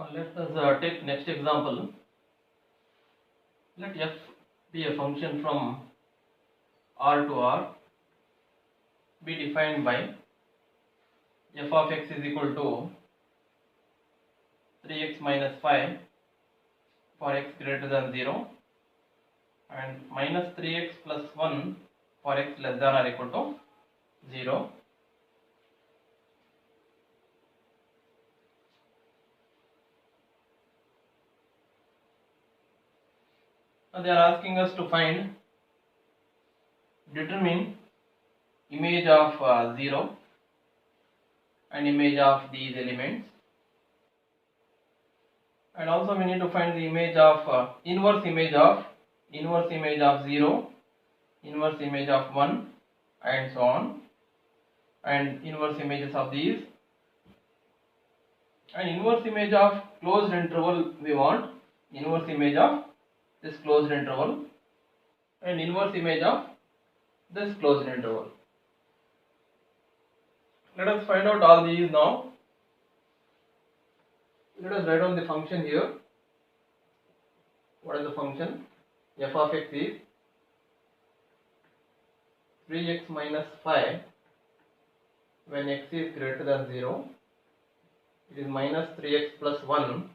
Now let us take next example. Let f be a function from R to R be defined by f of x is equal to 3x minus 5 for x greater than 0 and minus 3x plus 1 for x less than or equal to 0. Now they are asking us to determine image of 0 and image of these elements, and also we need to find the image of inverse image of 0, inverse image of 1, and so on, and inverse images of these, and inverse image of closed interval. We want inverse image of this closed interval and inverse image of this closed interval. Let us find out all these now. Let us write down the function here. What is the function? F of x is 3x minus 5 when x is greater than 0. It is minus 3x plus 1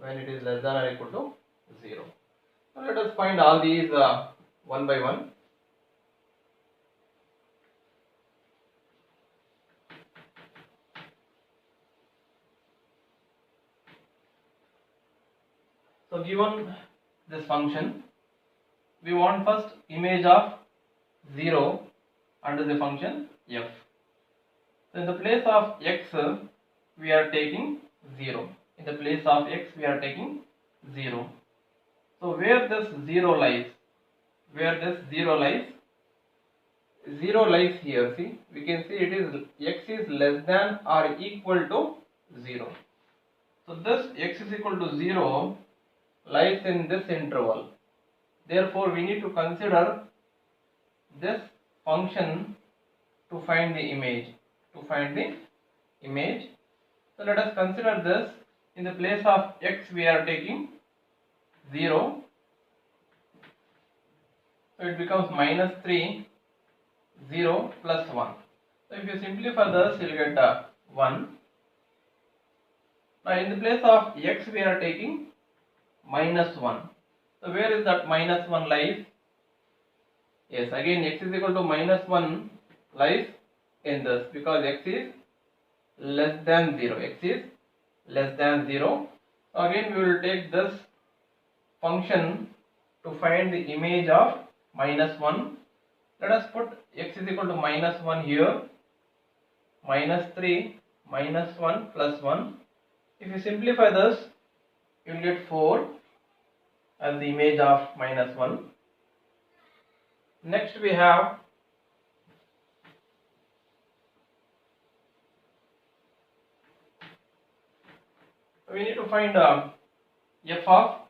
when it is less than or equal to 0. Now let us find all these one by one. So given this function, we want first image of 0 under the function f. So in the place of x we are taking 0. In the place of x we are taking 0. So where this 0 lies? 0 lies here. See, we can see it is x is less than or equal to 0. So this x is equal to 0 lies in this interval. Therefore we need to consider this function to find the image. So let us consider this. In the place of x we are taking 0. So it becomes minus 3, 0 plus 1. So if you simplify this, you will get 1. Now in the place of x we are taking minus 1. So where is that minus 1 lies? Yes, again x is equal to minus 1 lies in this, because x is less than 0. So again we will take this function to find the image of minus 1. Let us put x is equal to minus 1 here, minus 3, minus 1 plus 1. If you simplify this, you will get 4 as the image of minus 1. Next we have we need to find f of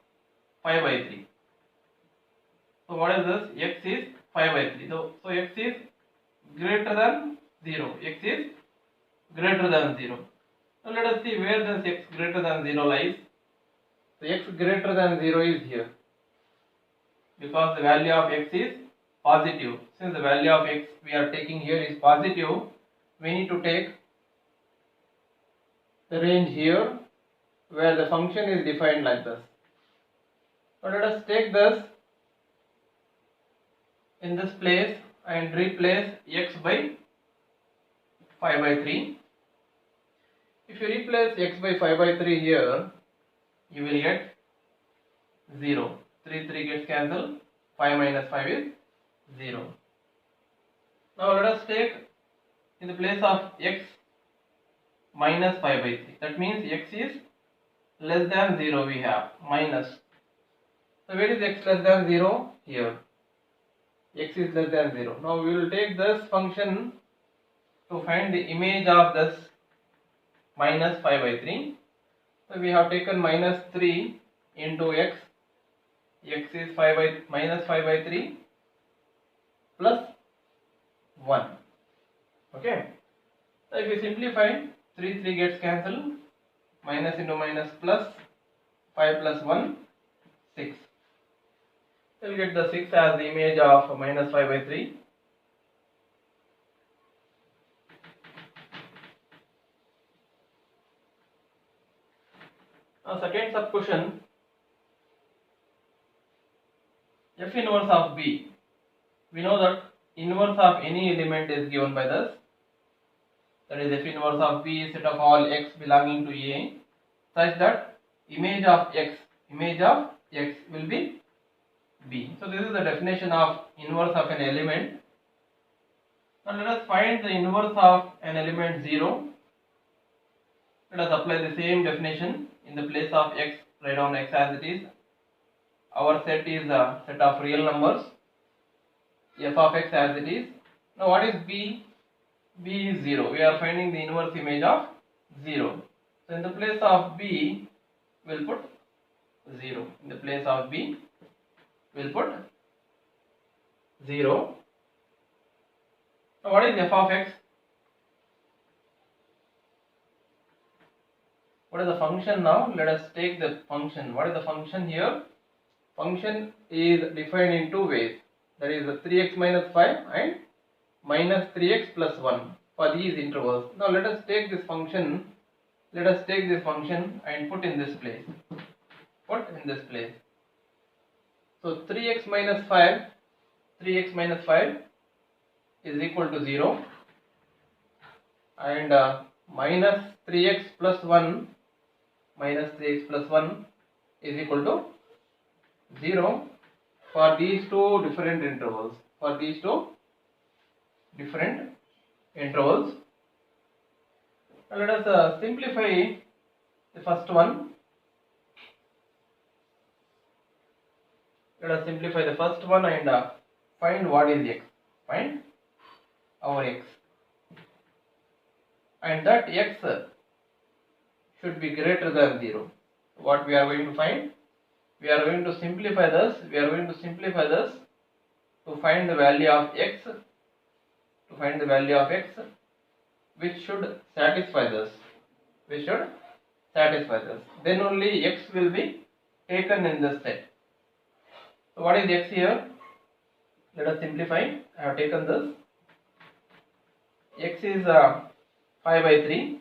5 by 3. So what is this? X is 5 by 3. So x is greater than 0. Now let us see where this x greater than 0 lies. So x greater than 0 is here, because the value of x is positive. Since the value of x we are taking here is positive, we need to take the range here where the function is defined like this. So let us take this in this place and replace x by 5 by 3. If you replace x by 5 by 3 here, you will get 0. 3 gets cancelled. 5 minus 5 is 0. Now let us take in the place of x minus 5 by 3. That means x is less than 0 we have, minus. So where is x less than 0? Here. X is less than 0. Now we will take this function to find the image of this minus 5 by 3. So we have taken minus 3 into x. X is minus 5 by 3 plus 1. Okay. So if we simplify, 3 gets cancelled. minus into minus plus, 5 plus 1, 6. We'll get the 6 as the image of minus 5 by 3. Now second sub question, f inverse of b. We know that inverse of any element is given by this. That is, f inverse of b is set of all x belonging to A such that image of x will be b. So this is the definition of inverse of an element. Now let us find the inverse of an element 0. Let us apply the same definition. In the place of x, write down x as it is. Our set is a set of real numbers. F of x as it is. Now what is b? B is 0. We are finding the inverse image of 0. So in the place of b, we will put 0. In the place of b, we will put 0. Now what is f of x? What is the function now? Let us take the function. What is the function here? Function is defined in two ways. That is 3x minus 5 and minus 3x plus 1 for these intervals. Now let us take this function. Let us take this function and put in this place. Put in this place. So 3x minus 5 is equal to 0 and minus 3x plus 1 is equal to 0 for these two different intervals. Now let us simplify the first one. Let us simplify the first one and find what is x. Find our x. And that x should be greater than 0. What we are going to find? We are going to simplify this. To find the value of x. Which should satisfy this. Then only x will be taken in this set. So what is x here? Let us simplify. I have taken this. X is 5 by 3.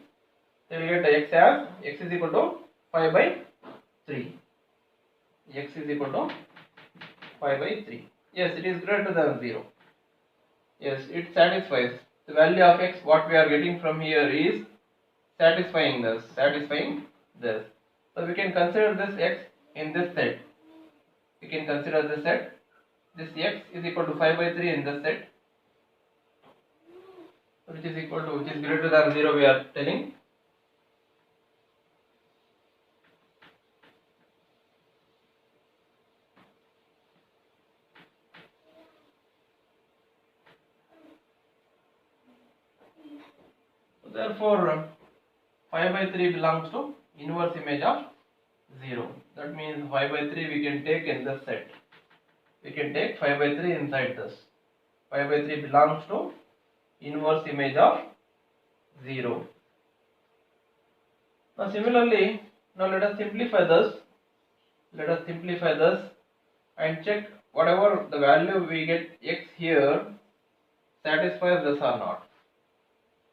So we get x as x is equal to 5 by 3. X is equal to 5 by 3. Yes, it is greater than 0. Yes, it satisfies. The value of x what we are getting from here is satisfying this. So we can consider this x in this set. This x is equal to 5 by 3 in this set. Which is greater than 0 we are telling. Therefore, 5 by 3 belongs to inverse image of 0. That means 5 by 3 we can take in this set. We can take 5 by 3 inside this. 5 by 3 belongs to inverse image of 0. Now similarly, let us simplify this. And check whatever the value we get x here satisfies this or not.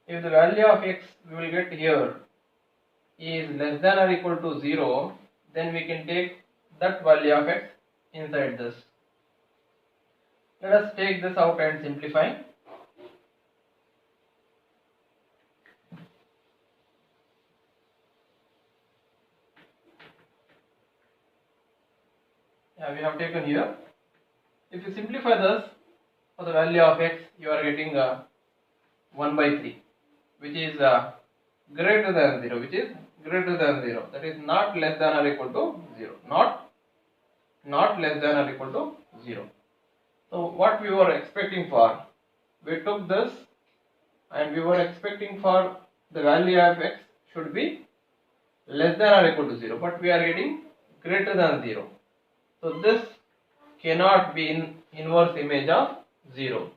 If the value of x we will get here is less than or equal to 0, then we can take that value of x inside this. Let us take this out and simplify. We have taken here. If you simplify this, for the value of x you are getting 1 by 3, which is greater than 0, that is not less than or equal to 0, not less than or equal to 0. So what we were expecting for, we took this and we were expecting for the value of x should be less than or equal to 0, but we are getting greater than 0. So this cannot be in inverse image of 0.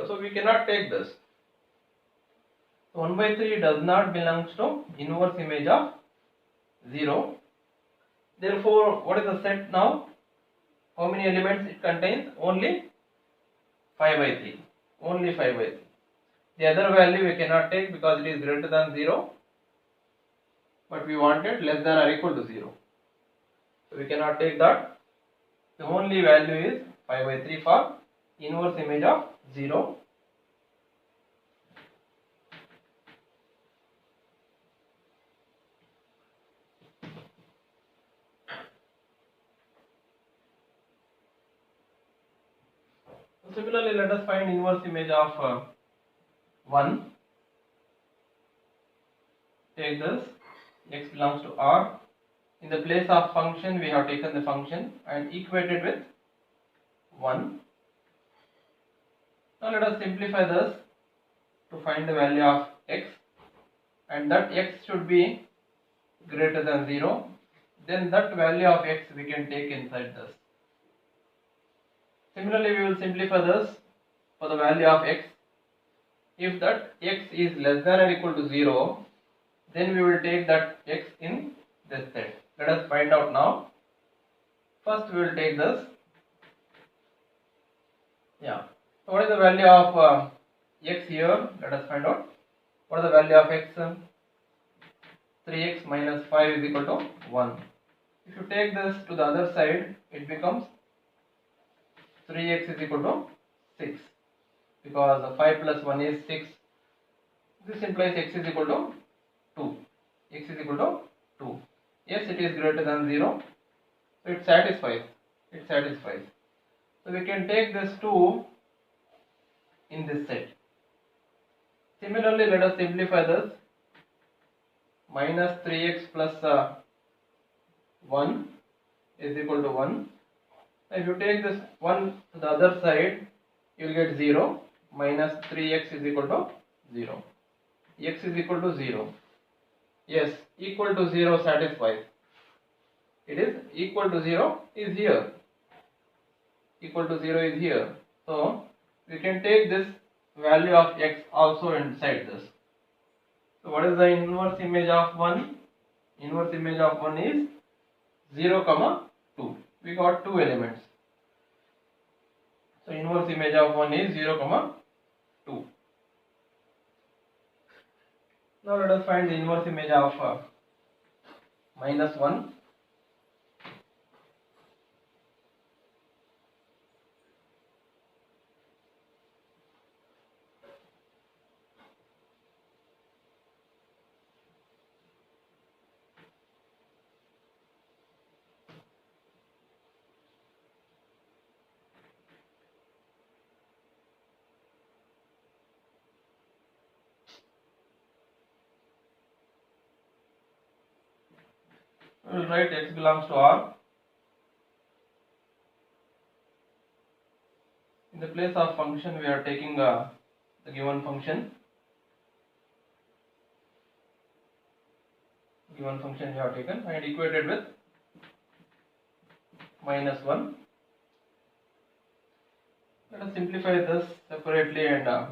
So we cannot take this. So 1 by 3 does not belongs to inverse image of 0. Therefore, what is the set now? How many elements it contains? Only 5 by 3. Only 5 by 3. The other value we cannot take because it is greater than 0. But we wanted less than or equal to 0. So we cannot take that. The only value is 5 by 3 for inverse image of 0. Similarly, let us find inverse image of 1. Take this, x belongs to R. In the place of function, we have taken the function and equated with 1. Now let us simplify this to find the value of x, and that x should be greater than 0. Then that value of x we can take inside this. Similarly, we will simplify this for the value of x. If that x is less than or equal to 0, then we will take that x in this set. Let us find out now. First we will take this. Yeah. So what is the value of x here? Let us find out. What is the value of x? 3x minus 5 is equal to 1. If you take this to the other side, it becomes 3x is equal to 6. Because 5 plus 1 is 6. This implies x is equal to 2. X is equal to 2. Yes, it is greater than 0. So it satisfies. It satisfies. So we can take this 2 in this set. Similarly, let us simplify this. Minus 3x plus 1 is equal to 1. If you take this 1 to the other side, you will get 0. Minus 3x is equal to 0. X is equal to 0. Yes, equal to 0 satisfies. It is equal to 0 is here. Equal to 0 is here. So we can take this value of x also inside this. So what is the inverse image of 1? Inverse image of 1 is 0, 2. We got two elements. So inverse image of 1 is 0, 2. Now let us find the inverse image of minus 1. We will write x belongs to R. In the place of function, we are taking the given function. Given function we have taken and equated with minus 1. Let us simplify this separately and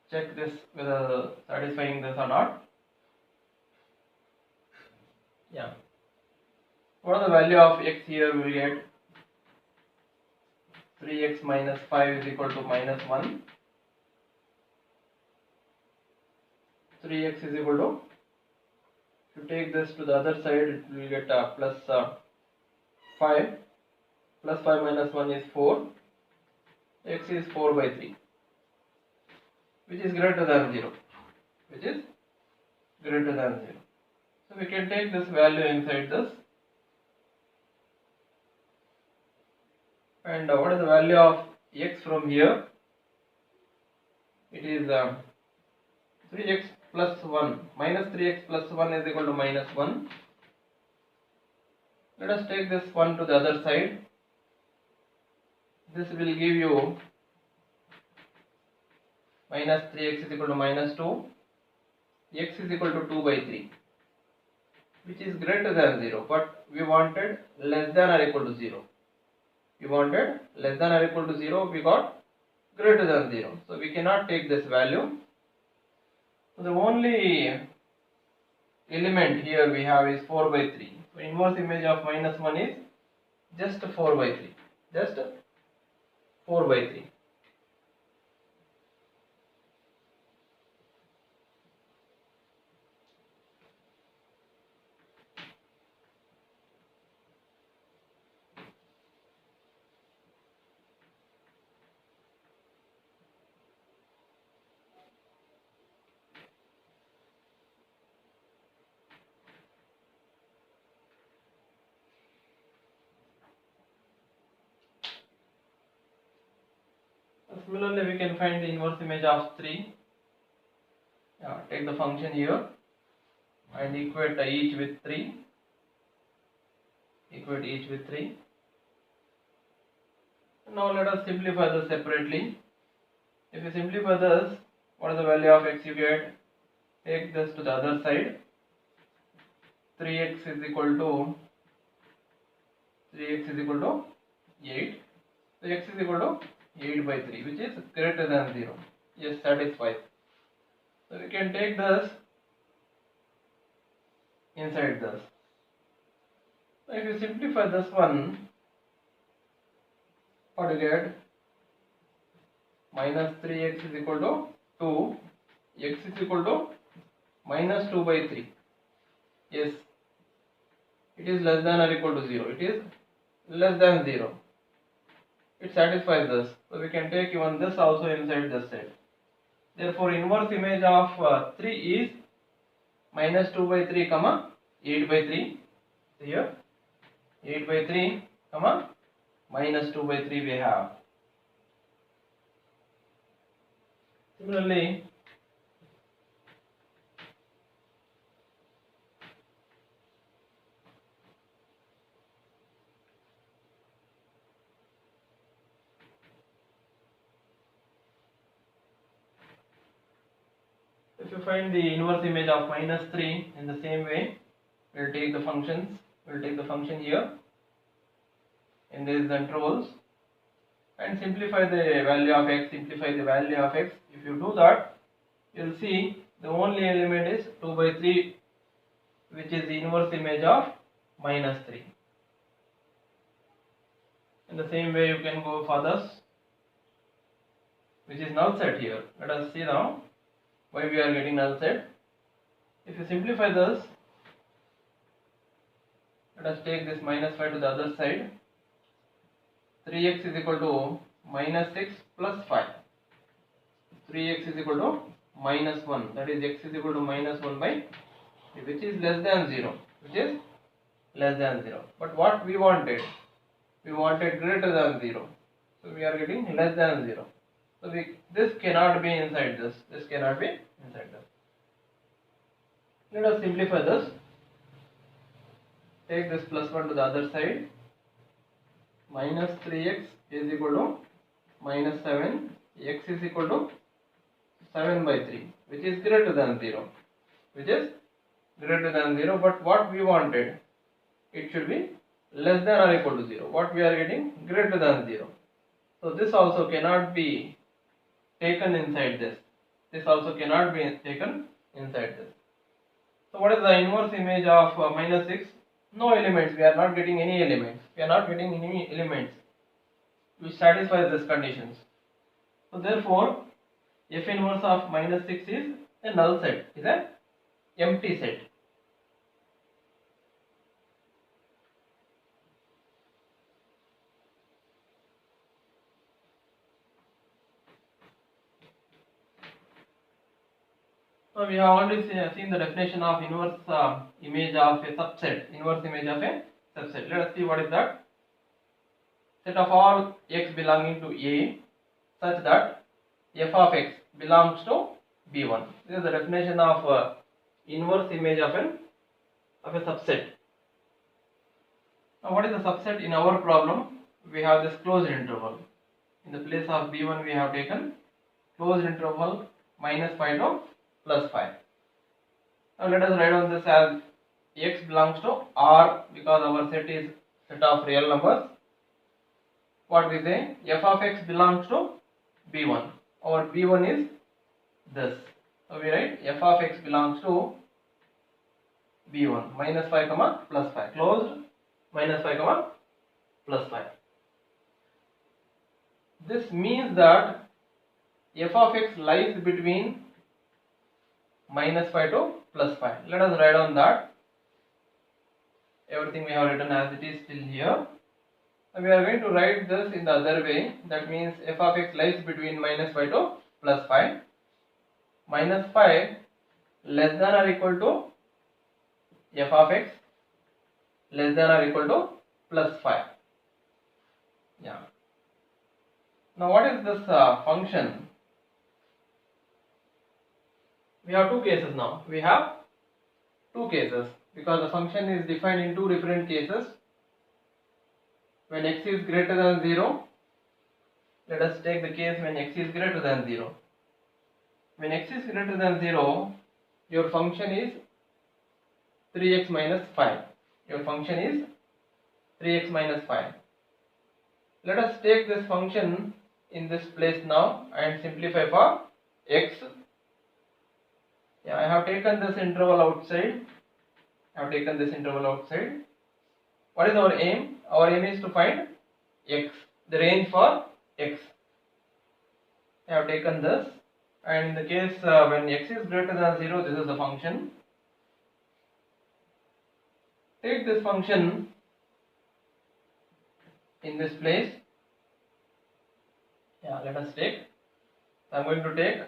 check this whether satisfying this or not. Yeah. What is the value of x here? We will get 3x minus 5 is equal to minus 1. 3x is equal to, if you take this to the other side, it will get plus 5. Plus 5 minus 1 is 4. X is 4 by 3, which is greater than 0. Which is greater than 0. So we can take this value inside this. And what is the value of x from here? It is 3x plus 1. Minus 3x plus 1 is equal to minus 1. Let us take this 1 to the other side. This will give you minus 3x is equal to minus 2. X is equal to 2 by 3. Which is greater than 0. But we wanted less than or equal to 0. We wanted less than or equal to 0, we got greater than 0. So we cannot take this value. So the only element here we have is 4 by 3. So inverse image of minus 1 is just 4 by 3. Just 4 by 3. Similarly, we can find the inverse image of 3. Take the function here and equate each with 3. Equate each with 3. Now let us simplify this separately. If you simplify this, what is the value of x you get? Take this to the other side. 3x is equal to 8. So x is equal to 8 by 3, which is greater than 0. Yes, satisfies. So we can take this inside this. So if you simplify this one, what do you get? Minus 3x is equal to 2. X is equal to minus 2 by 3. Yes, it is less than or equal to 0. It is less than 0. It satisfies this. So we can take even this also inside this set. Therefore, inverse image of 3 is minus 2 by 3 comma 8 by 3. Here 8 by 3 comma minus 2 by 3 we have. Similarly, if you find the inverse image of minus 3, in the same way, we'll take the functions. We'll take the function here in these intervals and simplify the value of x. Simplify the value of x. If you do that, you'll see the only element is 2 by 3, which is the inverse image of minus 3. In the same way, you can go for this, which is null set here. Let us see now why we are getting null set. If you simplify this, let us take this minus 5 to the other side. 3x is equal to minus 6 plus 5. 3x is equal to minus 1. That is x is equal to minus 1 by 3, which is less than 0. Which is less than 0. But what we wanted? We wanted greater than 0. So we are getting less than 0. So this cannot be inside this. This cannot be inside this. Let us simplify this. Take this plus 1 to the other side. Minus 3x is equal to minus 7. X is equal to 7 by 3, which is greater than 0. Which is greater than 0. But what we wanted? It should be less than or equal to 0. What we are getting? Greater than 0. So this also cannot be taken inside this. This also cannot be taken inside this. So what is the inverse image of minus 6? No elements. We are not getting any elements. We are not getting any elements which satisfy these conditions. So therefore, f inverse of minus 6 is a null set. Is an empty set. So we have already seen the definition of inverse image of a subset. Inverse image of a subset. Let us see what is that. Set of all x belonging to A such that f of x belongs to B1. This is the definition of inverse image of a subset. Now what is the subset in our problem? We have this closed interval. In the place of B1 we have taken closed interval minus 5 to plus 5. Now let us write down this as x belongs to R, because our set is set of real numbers. What we say? F of x belongs to B1. Our B1 is this. So we write f of x belongs to b1 minus 5 comma plus 5 closed minus 5 comma plus 5. This means that f of x lies between minus 5 to plus 5. Let us write down that. Everything we have written as it is still here. And we are going to write this in the other way. That means f of x lies between minus 5 to plus 5. Minus 5 less than or equal to f of x less than or equal to plus 5. Yeah. Now what is this function? We have two cases now. We have two cases because the function is defined in two different cases. When x is greater than 0, let us take the case when x is greater than 0. When x is greater than 0, your function is 3x minus 5. Your function is 3x minus 5. Let us take this function in this place now and simplify for x. Yeah, I have taken this interval outside. What is our aim? Our aim is to find x, the range for x. I have taken this, and in the case when x is greater than 0, this is the function. Take this function in this place. Yeah, let us take. I am going to take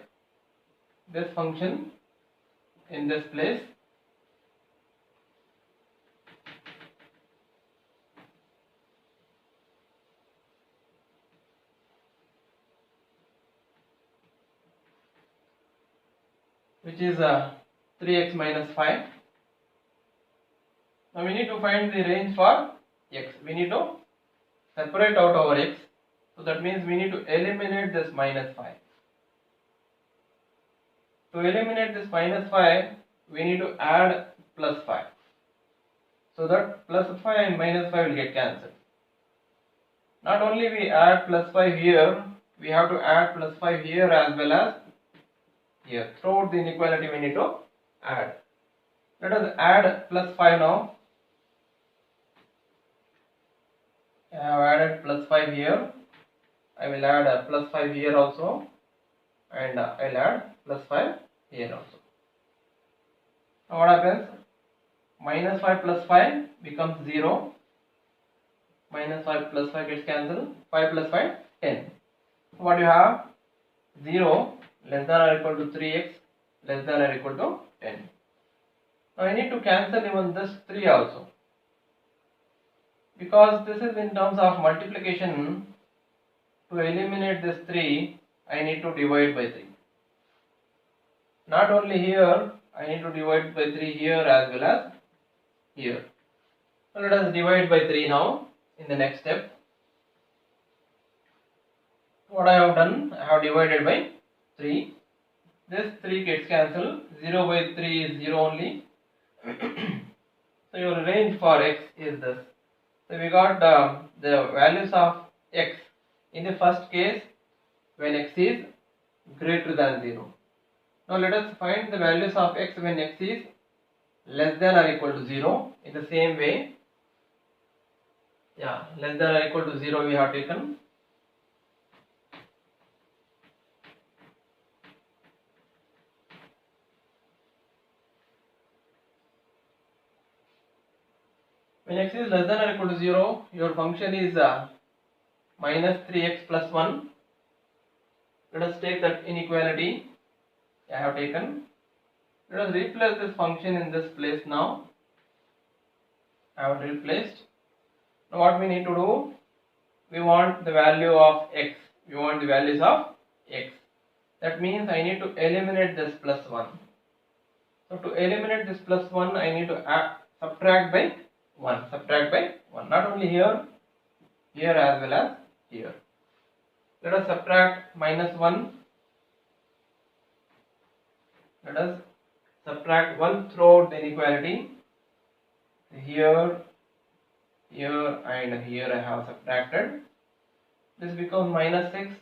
this function in this place. Which is 3x minus 5. Now we need to find the range for x. We need to separate out our x. So that means we need to eliminate this minus 5. To eliminate this minus 5, we need to add plus 5. So that plus 5 and minus 5 will get cancelled. Not only we add plus 5 here, we have to add plus 5 here as well as here. Throughout the inequality we need to add. Let us add plus 5 now. I have added plus 5 here. I will add a plus 5 here also, and I will add plus 5 here also. Now what happens? Minus 5 plus 5 becomes 0. Minus 5 plus 5 gets cancelled. 5 plus 5, 10. What you have? 0 less than or equal to 3x less than or equal to 10. Now I need to cancel even this 3 also, because this is in terms of multiplication. To eliminate this 3, I need to divide by 3. Not only here, I need to divide by 3 here as well as here. So let us divide by 3 now in the next step. What I have done, I have divided by 3. This 3 gets cancelled. 0 by 3 is 0 only. So your range for x is this. So we got the values of x in the first case when x is greater than 0. Now let us find the values of x when x is less than or equal to 0 in the same way. Yeah, less than or equal to 0 we have taken. When x is less than or equal to 0, your function is minus 3x plus 1. Let us take that inequality I have taken. Let us replace this function in this place now. I have replaced. Now what we need to do? We want the value of x. We want the values of x. That means I need to eliminate this plus 1. So to eliminate this plus 1, I need to subtract by 1. Subtract by 1. Not only here, here as well as here. Let us subtract minus 1. Let us subtract 1 throughout the inequality. Here, here and here I have subtracted. This becomes minus 6.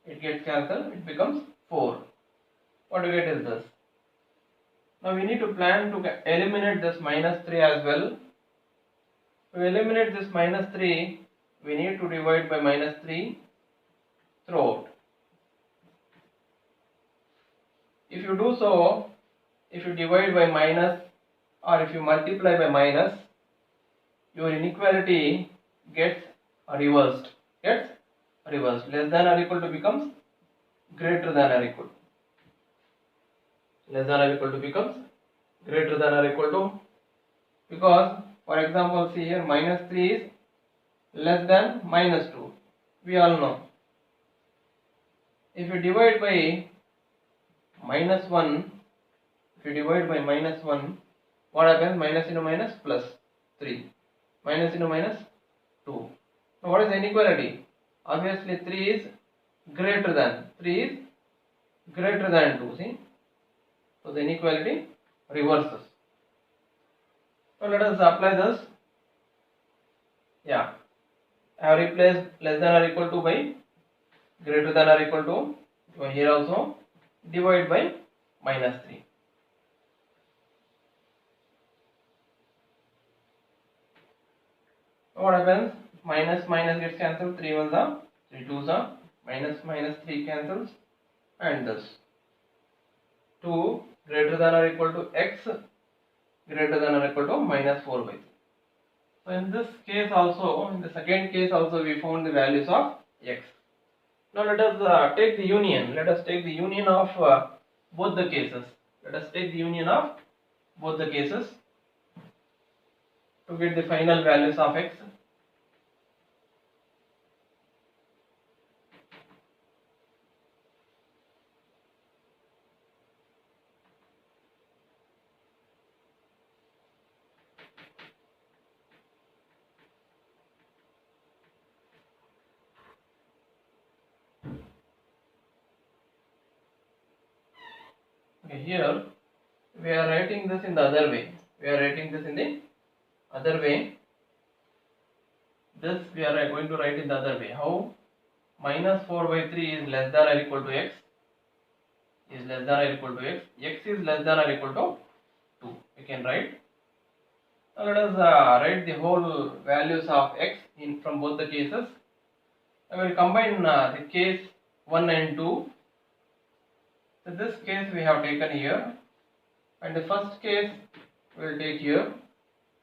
It gets cancelled. It becomes 4. What we get is this. Now we need to plan to eliminate this minus 3 as well. To eliminate this minus 3, we need to divide by minus 3 throughout. If you do so, if you divide by minus or if you multiply by minus, your inequality gets reversed. Less than or equal to becomes greater than or equal to. Less than or equal to becomes greater than or equal to, because for example, see here, minus 3 is less than minus 2. We all know. If you divide by minus 1, what happens? Minus into minus plus 3. Minus into minus 2. Now what is the inequality? Obviously 3 is greater than 2. See? So the inequality reverses. So let us apply this. Yeah. I have replaced less than or equal to by greater than or equal to. So here also divide by minus 3. What happens? Minus gets cancelled. 3 ones are 3 twos are minus 3 cancels, and this 2 greater than or equal to x greater than or equal to minus 4 by 3. So in this case also, in the second case also, we found the values of x. Now let us take the union. Let us take the union of both the cases. To get the final values of x. Okay, here we are writing this in the other way. This we are going to write in the other way. How? Minus 4 by 3 is less than or equal to x. X is less than or equal to 2. We can write. Now let us write the whole values of x in from both the cases. I will combine the case 1 and 2. So this case we have taken here, and the first case we will take here.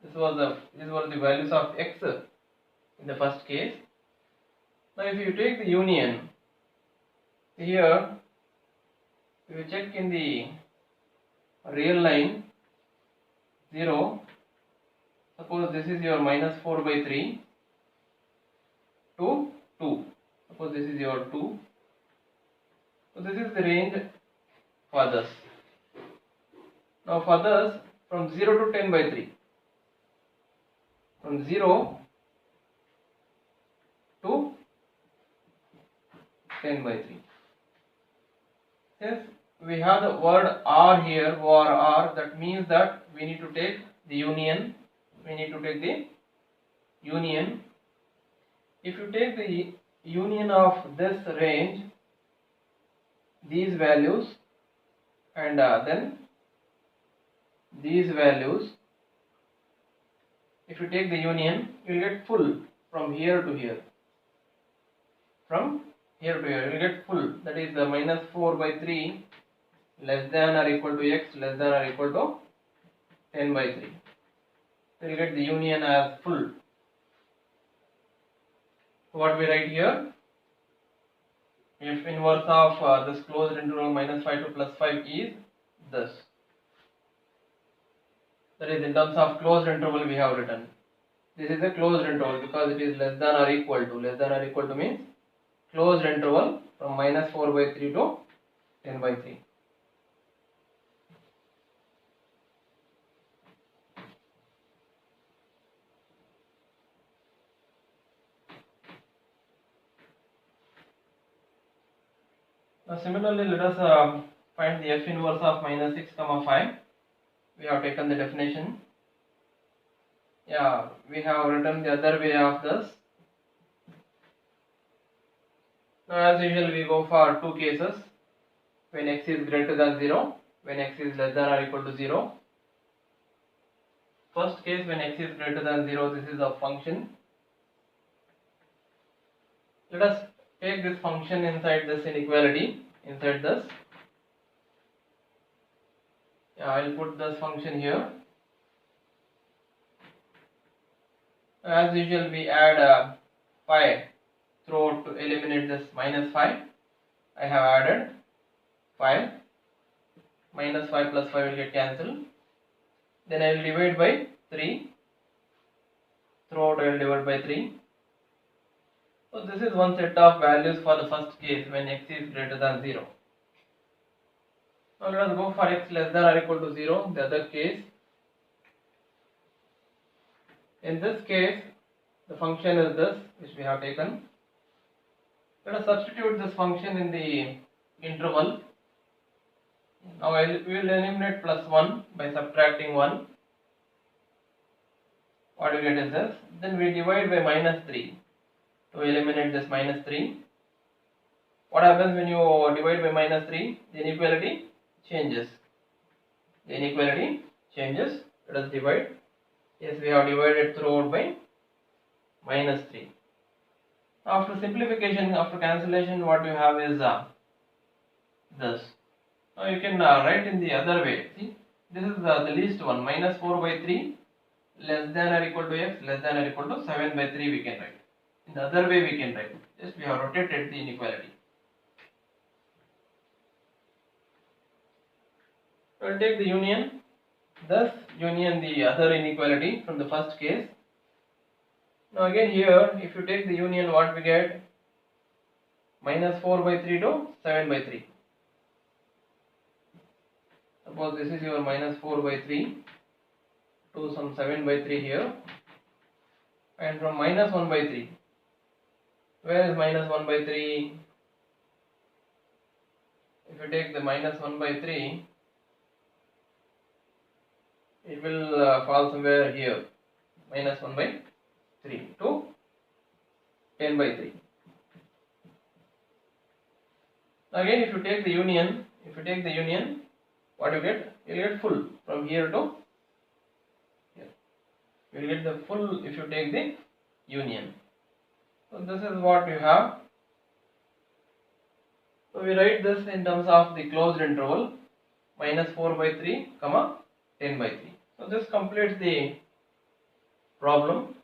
These were the values of x in the first case. Now if you take the union, here we will check in the real line 0. Suppose this is your minus 4 by 3 to 2. Suppose this is your 2. So this is the range for this. Now for this, from 0 to 10 by 3. From 0 to 10 by 3. Since we have the word R here, or R, that means that we need to take the union. If you take the union of this range, these values, and then these values, if you take the union, you will get full from here to here. You will get full. That is the minus 4 by 3 less than or equal to x less than or equal to 10 by 3. So you get the union as full. So what we write here? If inverse of this closed interval minus 5 to plus 5 is this. That is, in terms of closed interval we have written. This is a closed interval because it is less than or equal to. Less than or equal to means closed interval from minus 4 by 3 to 10 by 3. Now similarly, let us find the f inverse of minus 6 comma 5. We have taken the definition. Yeah, we have written the other way of this. Now as usual we go for two cases. when x is greater than 0, when x is less than or equal to 0. First case, when x is greater than 0, this is a function. Let us take this function inside this inequality, inside this. I will put this function here. As usual, we add 5 throughout to eliminate this minus 5. I have added 5. Minus 5 plus 5 will get cancelled. Then I will divide by 3. Throughout I will divide by 3. So this is one set of values for the first case when x is greater than 0. Now let us go for x less than or equal to 0, the other case. In this case, the function is this which we have taken. Let us substitute this function in the interval. Now we will eliminate plus 1 by subtracting 1. What we get is this. Then we divide by minus 3 to eliminate this minus 3. What happens when you divide by minus 3? The inequality changes. The inequality changes. Let us divide. Yes, we have divided throughout by minus 3. After simplification, after cancellation, what you have is this. Now you can write in the other way. See, this is the least one. Minus 4 by 3 less than or equal to x less than or equal to 7 by 3 we can write. In the other way we can write. Just we have rotated the inequality. We will take the union. Thus union the other inequality from the first case. Now again here, if you take the union, what we get? Minus 4 by 3 to 7 by 3. Suppose this is your minus 4 by 3 to some 7 by 3 here. And from minus 1 by 3. Where is minus 1 by 3? If you take the minus 1 by 3, it will fall somewhere here. Minus 1 by 3 to 10 by 3. Again, if you take the union, what you get? You will get full from here to here. You will get the full if you take the union. So this is what you have. So we write this in terms of the closed interval, minus 4 by 3, comma 10 by 3. So this completes the problem.